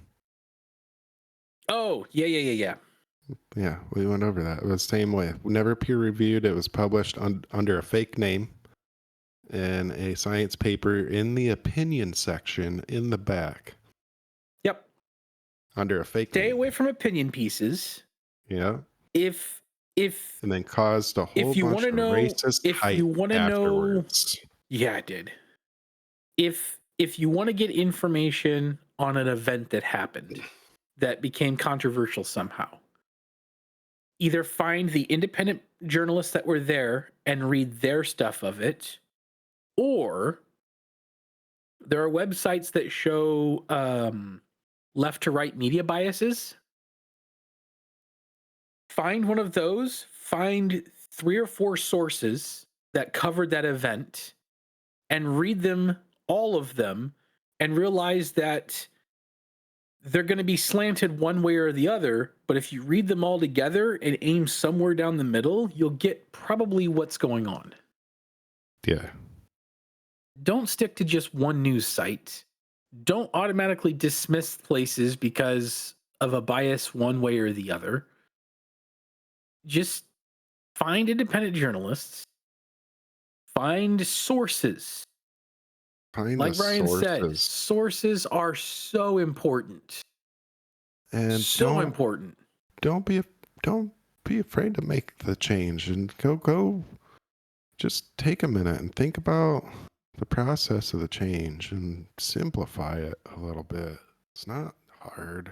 Oh, yeah. Yeah, we went over that. It was the same way. Never peer-reviewed. It was published under a fake name in a science paper in the opinion section in the back. Yep. Under a fake name. Stay name. away from opinion pieces. Yeah. If and then caused a whole bunch of racist hype afterwards. Yeah, it did. If you want to get information on an event that happened that became controversial somehow, either find the independent journalists that were there and read their stuff of it, or there are websites that show left to right media biases. Find one of those, find 3 or 4 sources that covered that event, and read them, all of them, and realize that they're going to be slanted one way or the other, but if you read them all together and aim somewhere down the middle, you'll get probably what's going on. Yeah. Don't stick to just one news site. Don't automatically dismiss places because of a bias one way or the other. Just find independent journalists. Find sources. Like Brian said, sources are so important. And so important. Don't be afraid to make the change, and go just take a minute and think about the process of the change and simplify it a little bit. It's not hard.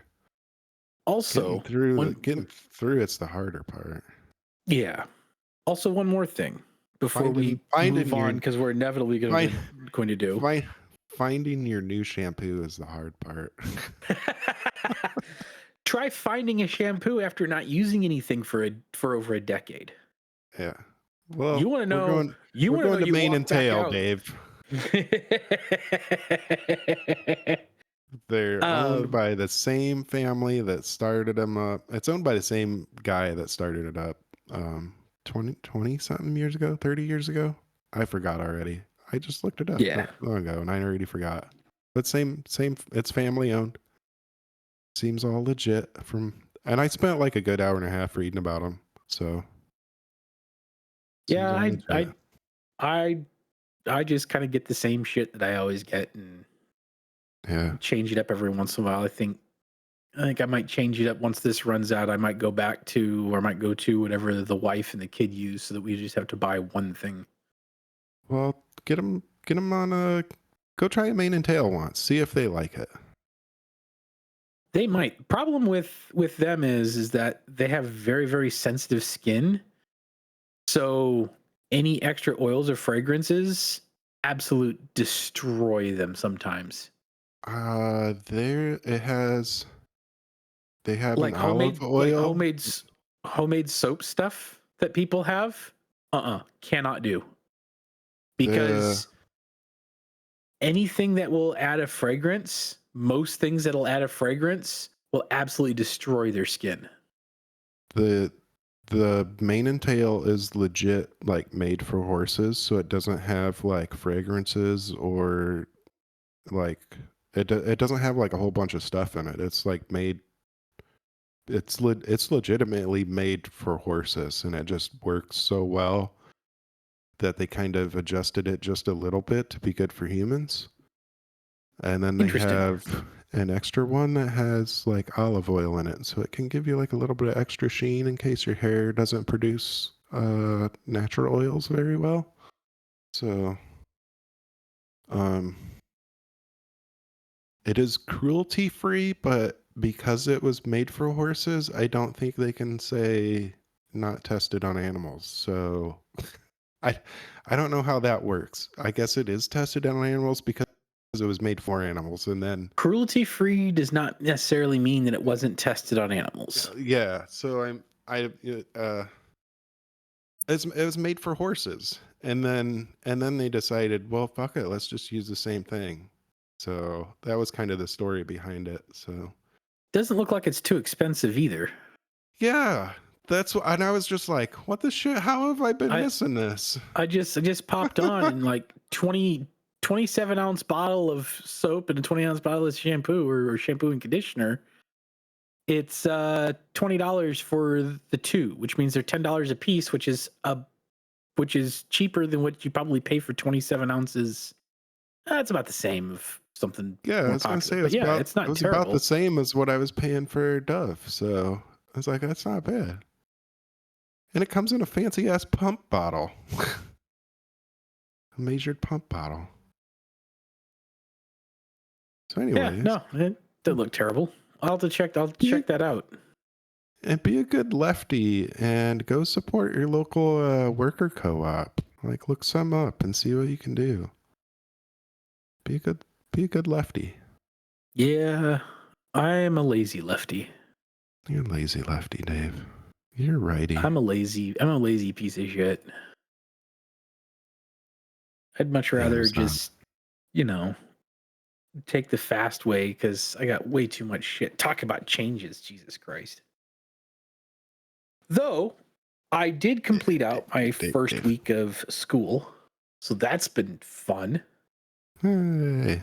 Also, getting through it's the harder part. Yeah. Also, one more thing before we move on, because we're inevitably going to do. Finding your new shampoo is the hard part. Try finding a shampoo after not using anything for over a decade. Yeah. Well, you want to know? We're going to mane and tail, Dave. They're owned by the same family that started them up. It's owned by the same guy that started it up 20 something years ago, 30 years ago. I forgot already. I just looked it up Yeah. not long ago and I already forgot. But same, it's family owned. Seems all legit and I spent like a good hour and a half reading about them. So yeah, I just kind of get the same shit that I always get and change it up every once in a while. I think I might change it up once this runs out. I might go back to, or I might go to whatever the wife and the kid use, so that we just have to buy one thing. Well, get them on go try a mane and tail once. See if they like it. They might. Problem with them is that they have very, very sensitive skin. So any extra oils or fragrances absolute destroy them sometimes. They have Like an olive oil. homemade soap stuff that people have. Cannot do. Because anything that will add a fragrance, most things that'll add a fragrance will absolutely destroy their skin. The mane and tail is legit like made for horses, so it doesn't have like fragrances or like it doesn't have like a whole bunch of stuff in it. It's like made it's legitimately made for horses, and it just works so well that they kind of adjusted it just a little bit to be good for humans. And then they have an extra one that has like olive oil in it, so it can give you like a little bit of extra sheen in case your hair doesn't produce natural oils very well. So it is cruelty free, but because it was made for horses, I don't think they can say not tested on animals. So I don't know how that works. I guess it is tested on animals because it was made for animals, and then cruelty free does not necessarily mean that it wasn't tested on animals. Yeah, so it was made for horses, and then they decided, well, fuck it, let's just use the same thing. So that was kind of the story behind it. So doesn't look like it's too expensive either. Yeah, that's what, and I was just like, what the shit? How have I been missing this? I just popped on and like 27-ounce bottle of soap and a 20-ounce bottle of shampoo or shampoo and conditioner. It's $20 for the two, which means they're $10 a piece, which is cheaper than what you probably pay for 27 ounces. That's about the same of something. Yeah, I was gonna say it's not it was terrible. about the same as what I was paying for Dove. So I was like, that's not bad. And it comes in a fancy ass pump bottle. A measured pump bottle. So anyways. Yeah, no, it didn't look terrible. I'll check that out. And be a good lefty and go support your local worker co-op. Like look some up and see what you can do. Be a good lefty. Yeah, I am a lazy lefty. You're a lazy lefty, Dave. You're righty. I'm a lazy piece of shit. I'd much rather just, take the fast way because I got way too much shit. Talk about changes, Jesus Christ. Though, I did complete out my first week of school, so that's been fun. Hey.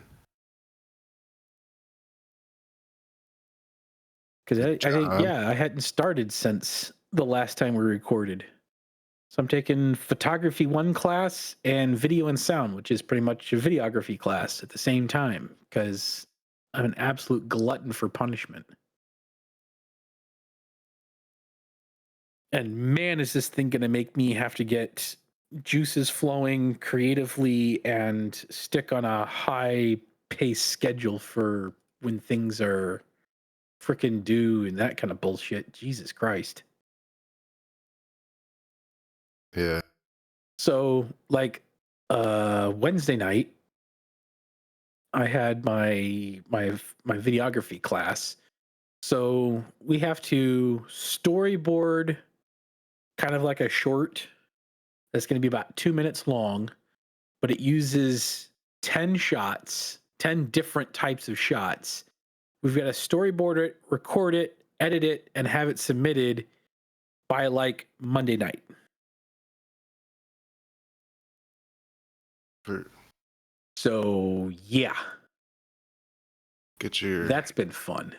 Because I think, I hadn't started since the last time we recorded. So I'm taking photography 1 class and video and sound, which is pretty much a videography class at the same time, because I'm an absolute glutton for punishment. And man, is this thing going to make me have to get juices flowing creatively and stick on a high pace schedule for when things are freaking due and that kind of bullshit. Jesus Christ. Yeah. So like Wednesday night, I had my videography class. So we have to storyboard kind of like a short that's going to be about 2 minutes long, but it uses 10 shots, 10 different types of shots. We've got to storyboard it, record it, edit it, and have it submitted by like Monday night. So yeah, that's been fun.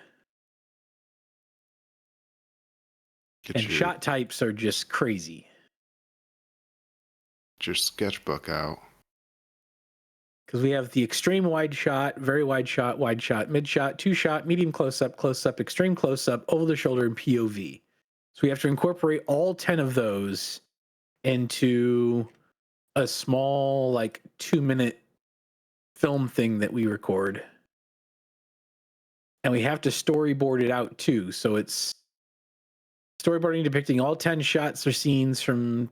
And shot types are just crazy. Get your sketchbook out. Because we have the extreme wide shot, very wide shot, mid shot, 2-shot, medium close up, extreme close up, over the shoulder, and POV. So we have to incorporate all 10 of those into a small, like 2-minute film thing that we record. And we have to storyboard it out too. So it's storyboarding depicting all 10 shots or scenes from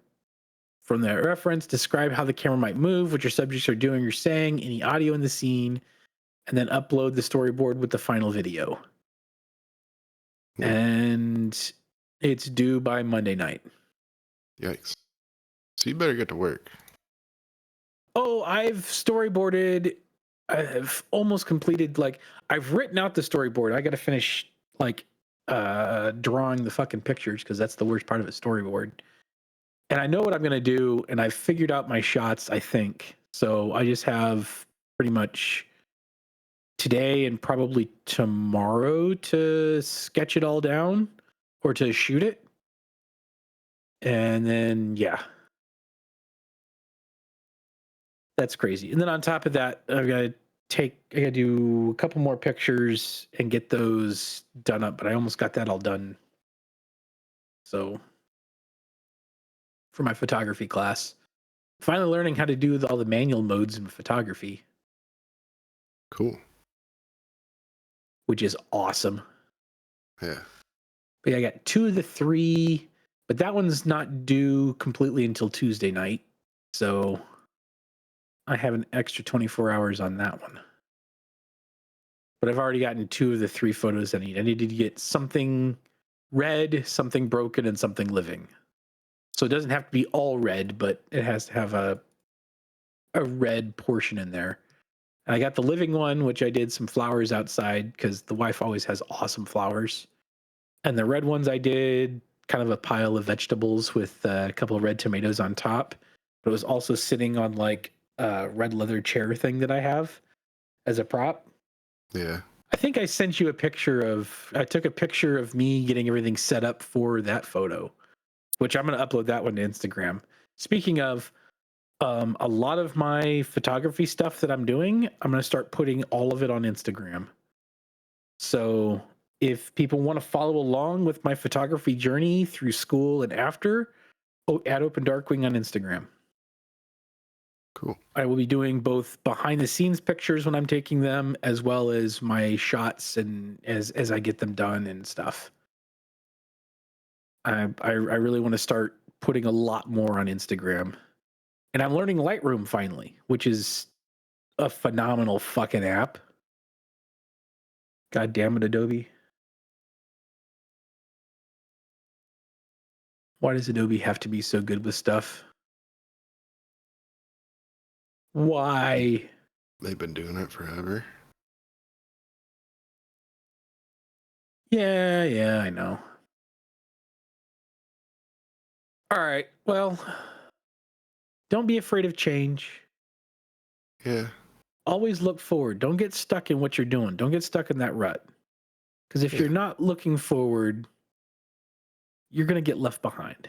their reference, describe how the camera might move, what your subjects are doing or saying, any audio in the scene, and then upload the storyboard with the final video. Yeah. And it's due by Monday night. Yikes. So you better get to work. Oh, I've storyboarded. I've almost completed, like, I've written out the storyboard. I got to finish, like, drawing the fucking pictures because that's the worst part of a storyboard. And I know what I'm going to do, and I've figured out my shots, I think. So I just have pretty much today and probably tomorrow to sketch it all down or to shoot it. And then, yeah. That's crazy. And then on top of that, I got to do a couple more pictures and get those done up, but I almost got that all done. So for my photography class, finally learning how to do all the manual modes in photography. Cool. Which is awesome. Yeah. But yeah, I got 2 of the 3, but that one's not due completely until Tuesday night. So I have an extra 24 hours on that one. But I've already gotten 2 of the 3 photos I need. I needed to get something red, something broken, and something living. So it doesn't have to be all red, but it has to have a red portion in there. And I got the living one, which I did some flowers outside because the wife always has awesome flowers. And the red ones I did kind of a pile of vegetables with a couple of red tomatoes on top. But it was also sitting on like a red leather chair thing that I have as a prop. Yeah. I think I sent you a picture I took a picture of me getting everything set up for that photo, which I'm going to upload that one to Instagram. Speaking of, a lot of my photography stuff that I'm doing, I'm going to start putting all of it on Instagram. So if people want to follow along with my photography journey through school and after, at Open Darkwing on Instagram. Cool. I will be doing both behind the scenes pictures when I'm taking them, as well as my shots and as I get them done and stuff. I really want to start putting a lot more on Instagram. And I'm learning Lightroom finally, which is a phenomenal fucking app. God damn it, Adobe. Why does Adobe have to be so good with stuff? Why? They've been doing it forever. Yeah, I know. All right, well, don't be afraid of change. Yeah. Always look forward. Don't get stuck in what you're doing. Don't get stuck in that rut. Because if you're not looking forward, you're going to get left behind.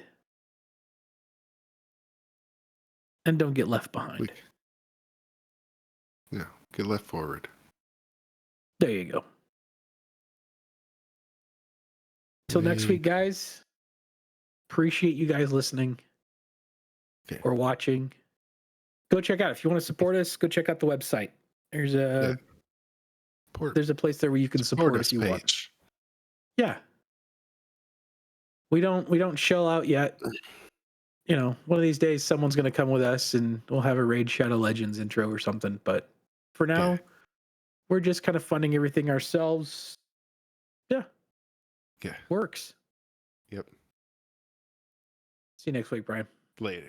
And don't get left behind. No, get left forward. There you go. Till next week, guys. Appreciate you guys listening or watching. Go check out, if you want to support us, go check out the website. There's a place there where you can support if you want. Yeah. We don't shell out yet. You know, one of these days someone's going to come with us and we'll have a Raid Shadow Legends intro or something. But for now, we're just kind of funding everything ourselves. Yeah. Yeah. Works. Yep. See you next week, Brian. Later.